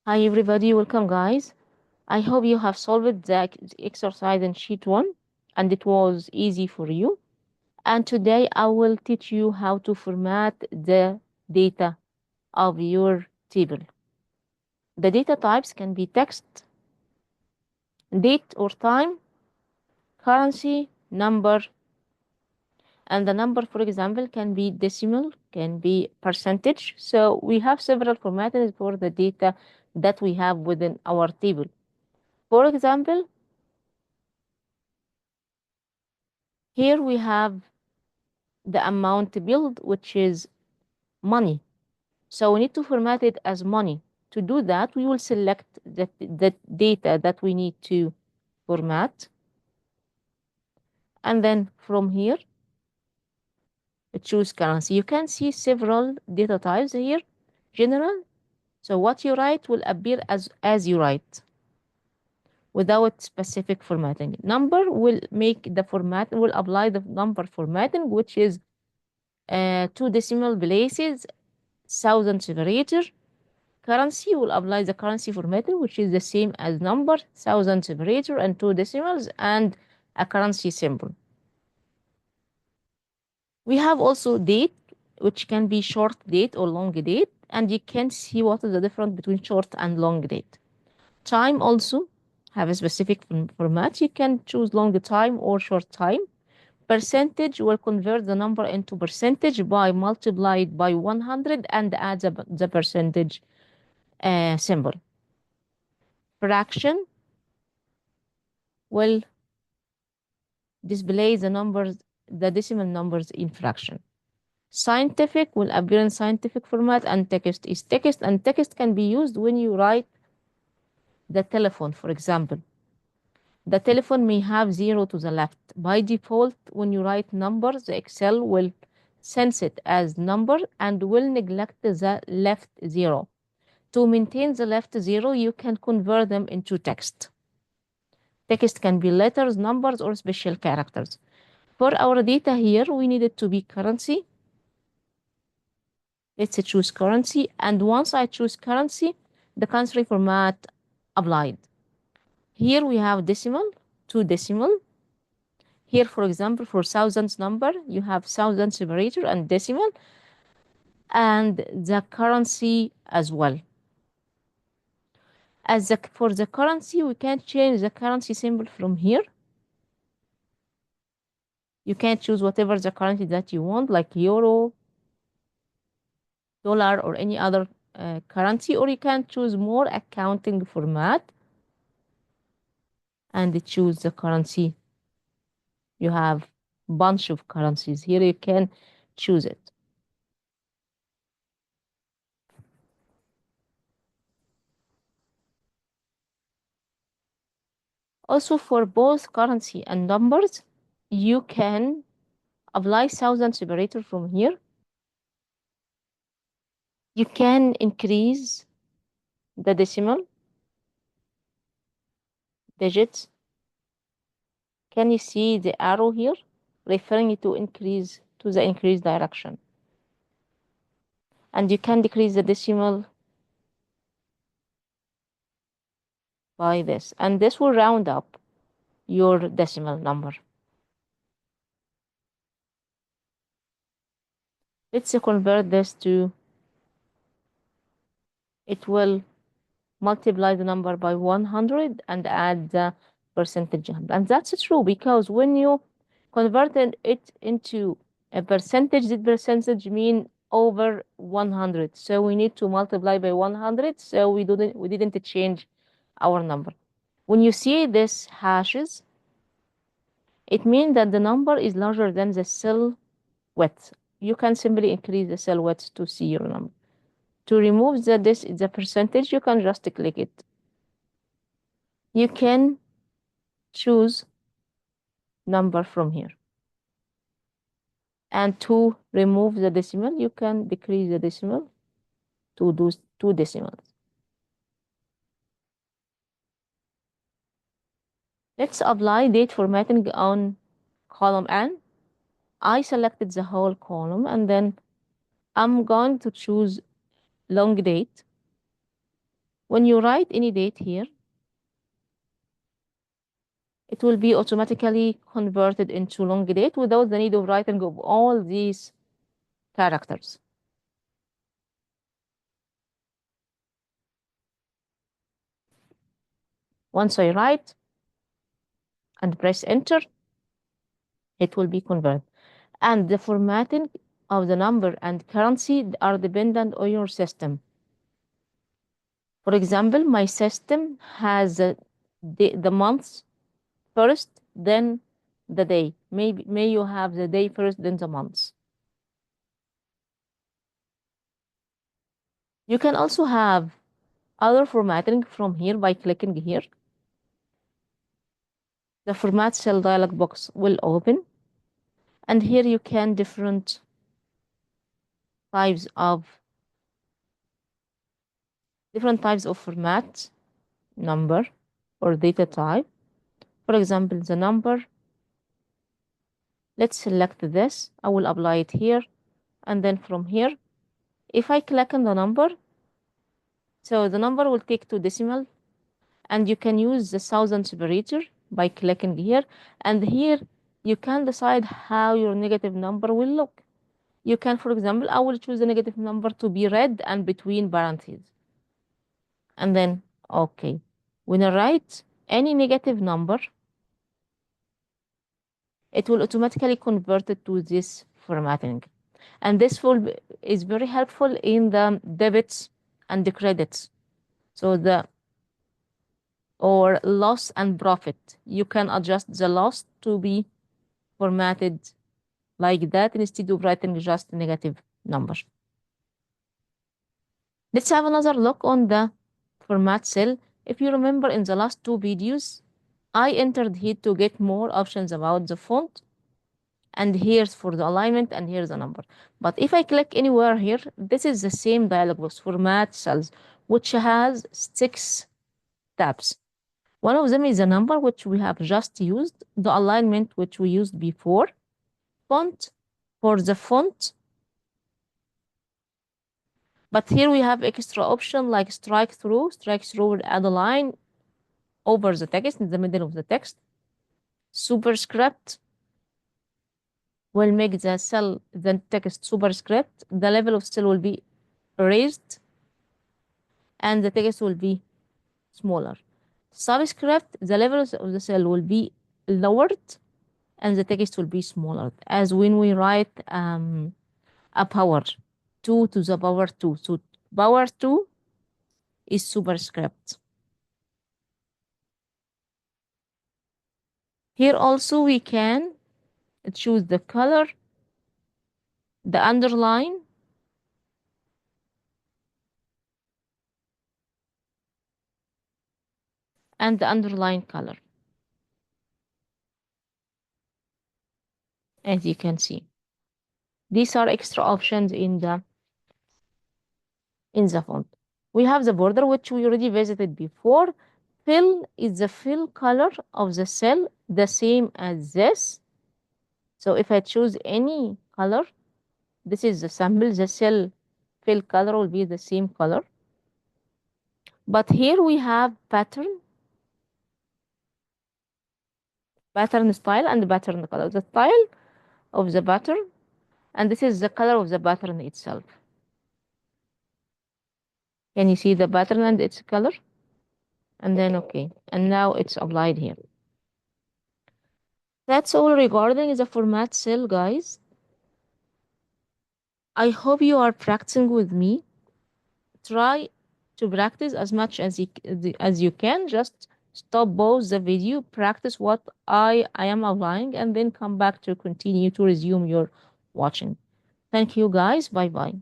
Hi everybody, welcome guys. I hope you have solved the exercise in sheet 1 and it was easy for you. And today I will teach you how to format the data of your table. The data types can be text, date or time, currency, number, and the number, for example, can be decimal, can be percentage. So we have several formats for the data that we have within our table. For example, here we have the amount billed, which is money. So we need to format it as money. To do that, we will select the data that we need to format. And then from here, choose currency. You can see several data types here. General. So what you write will appear as you write without specific formatting. Number will make the format, will apply the number formatting, which is two decimal places, thousand separator. Currency will apply the currency formatting, which is the same as number, thousand separator, and two decimals, and a currency symbol. We have also date, which can be short date or long date, and you can see what is the difference between short and long date. Time also have a specific format. You can choose long time or short time. Percentage will convert the number into percentage by multiplied by 100 and add the percentage symbol. Fraction will display the numbers, the decimal numbers in fraction. Scientific will appear in scientific format, and text is text, and text can be used when you write the telephone, for example. The telephone may have 0 to the left. By default, when you write numbers, the Excel will sense it as number and will neglect the left 0. To maintain the left 0, you can convert them into text. Text can be letters, numbers, or special characters. For our data here, we need it to be currency. Let's choose currency. And once I choose currency, the country format applied. Here we have decimal, two decimal. Here, for example, for thousands number, you have thousand separator and decimal, and the currency as well. For the currency, we can change the currency symbol from here. You can choose whatever the currency that you want, like euro, dollar, or any other currency, or you can choose more accounting format and choose the currency. You have bunch of currencies here. You can choose it. Also, for both currency and numbers, you can apply thousand separator from here. You can increase the decimal digits. Can you see the arrow here referring to increase to the increase direction? And you can decrease the decimal by this, and this will round up your decimal number. Let's convert this to, it will multiply the number by 100 and add the percentage. And that's true, because when you converted it into a percentage, the percentage mean over 100. So we need to multiply by 100. So we didn't change our number. When you see this hashes, it means that the number is larger than the cell width. You can simply increase the cell width to see your number. To remove the percentage, you can just click it. You can choose number from here. And to remove the decimal, you can decrease the decimal to those two decimals. Let's apply date formatting on column N. I selected the whole column, and then I'm going to choose long date. When you write any date here, it will be automatically converted into long date without the need of writing of all these characters. Once I write and press enter, it will be converted. And the formatting of the number and currency are dependent on your system. For example, my system has the months first, then the day. May you have the day first, then the months. You can also have other formatting from here by clicking here. The format cell dialog box will open, and here you can different types of format, number or data type. For example, the number, let's select this. I will apply it here, and then from here, if I click on the number, so the number will take to decimal, and you can use the thousand separator by clicking here, and here you can decide how your negative number will look. You can, for example, I will choose the negative number to be red and between parentheses. And then, okay. When I write any negative number, it will automatically convert it to this formatting. And this is very helpful in the debits and the credits. So or loss and profit. You can adjust the loss to be formatted like that instead of writing just negative numbers. Let's have another look on the format cell. If you remember in the last two videos, I entered here to get more options about the font, and here's for the alignment, and here's the number. But if I click anywhere here, this is the same dialog box, format cells, which has 6 tabs. One of them is the number, which we have just used, the alignment, which we used before, font for the font. But here we have extra option like strike through. Strike through will add a line over the text in the middle of the text. Superscript will make the text superscript. The level of cell will be raised and the text will be smaller. Subscript, the level of the cell will be lowered and the text will be smaller, as when we write a power 2 to the power 2. So power 2 is superscript. Here also we can choose the color, the underline, and the underline color, as you can see. These are extra options in the font. We have the border, which we already visited before. Fill is the fill color of the cell, the same as this. So if I choose any color, this is the sample, the cell fill color will be the same color. But here we have pattern style and pattern color. The style of the pattern, and this is the color of the pattern itself. Can you see the pattern and its color? And then, okay. And now it's applied here. That's all regarding the format cell, guys. I hope you are practicing with me. Try to practice as much as you can. Just stop, pause the video, practice what I am applying, and then come back to continue to resume your watching. Thank you, guys. Bye bye.